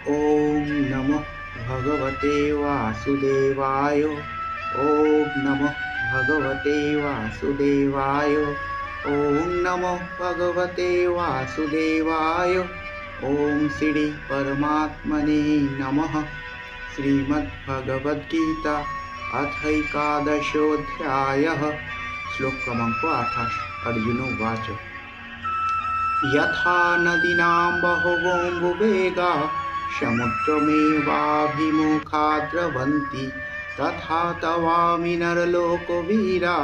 ॐ नमः भगवते वासुदेवाय। ॐ नमः भगवते वासुदेवाय। ॐ नमः भगवते वासुदेवाय। ॐ श्री परमात्मने नमः। श्रीमद्भगवद्गीता अथैकादशोऽध्यायः। श्लोक क्रमांक 28। अर्जुन उवाच यथा नदीनां बहवोऽम्बुवेगाः समुद्रमेवाभिमुखा द्रवन्ति तथा तवामि नरलोकवीरा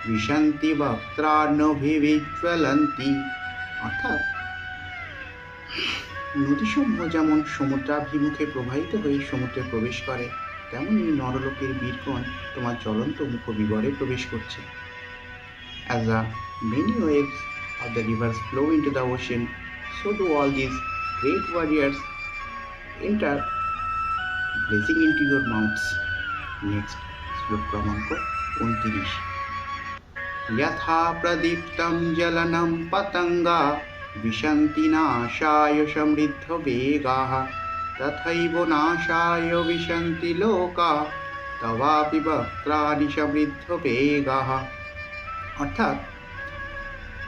विशन्ति वक्त्राण्यभिविज्ज्वलन्ति। অর্থাৎ নদীসমূহ যেমন সমুদ্রাভিমুখে প্রবাহিত হয়ে সমুদ্রে প্রবেশ করে, তেমনি নরলোকের বীরগণ তোমার জ্বলন্ত মুখবিবরে প্রবেশ করছে। As the many waves of the rivers flow into the ocean, so do all these great warriors enter blazing into your mouths. Next, শ্লোক क्रमांक 29। यथा प्रदीप्तं ज्वलनं पतंगा विशन्ति नाशाय समृद्धवेगाः तथैव नाशाय विशन्ति लोकाः तवापि वक्त्राणि समृद्धवेगाः। অর্থাৎ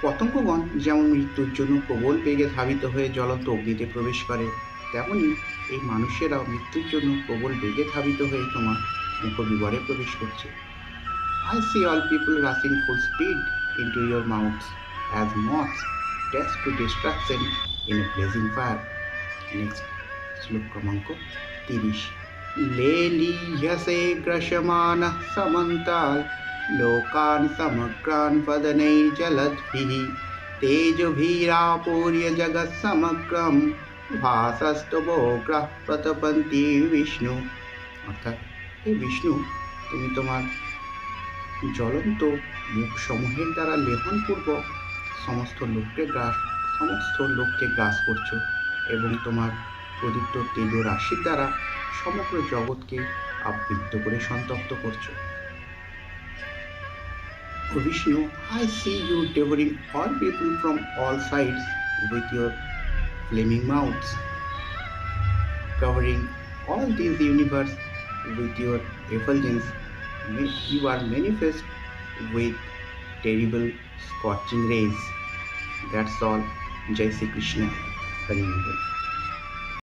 পতঙ্গগণ যেমন মৃত্যুর জন্য প্রবল বেগে ধাবিত হয়ে জ্বলন্ত অগ্নিতে প্রবেশ করে, তেমনি এই মানুষেরাও মৃত্যুর জন্য প্রবল বেগে ধাবিত হয়ে তোমার মুখবিবরে প্রবেশ করছে। I see all people rushing full speed into your mouths as moths dash to destruction in a blazing fire. Next, শ্লোক क्रमांक 30। लेलीह्यसे ग्रसमानः समन्ताल् लोकान् समग्रान् वदनैर्जलद्भिः तेजोभिरापूर्य जगत्समग्रं भासस्तवोग्राः प्रतपन्ति विष्णु। অর্থাৎ হে বিষ্ণু, তুমি তোমার জ্বলন্ত মুখসমূহের দ্বারা লেহনপূর্বক সমস্ত লোককে গ্রাস করছো এবং তোমার প্রদীপ্ত তেজ রাশির দ্বারা সমগ্র জগৎকে আবৃত করে সন্তপ্ত করছো। O Vishnu, I see you devouring all people from all sides with your flaming mouths, covering all this universe with your effulgence. You are manifest with terrible scorching rays. That's all. Jai Shri Krishna. Hari Bol.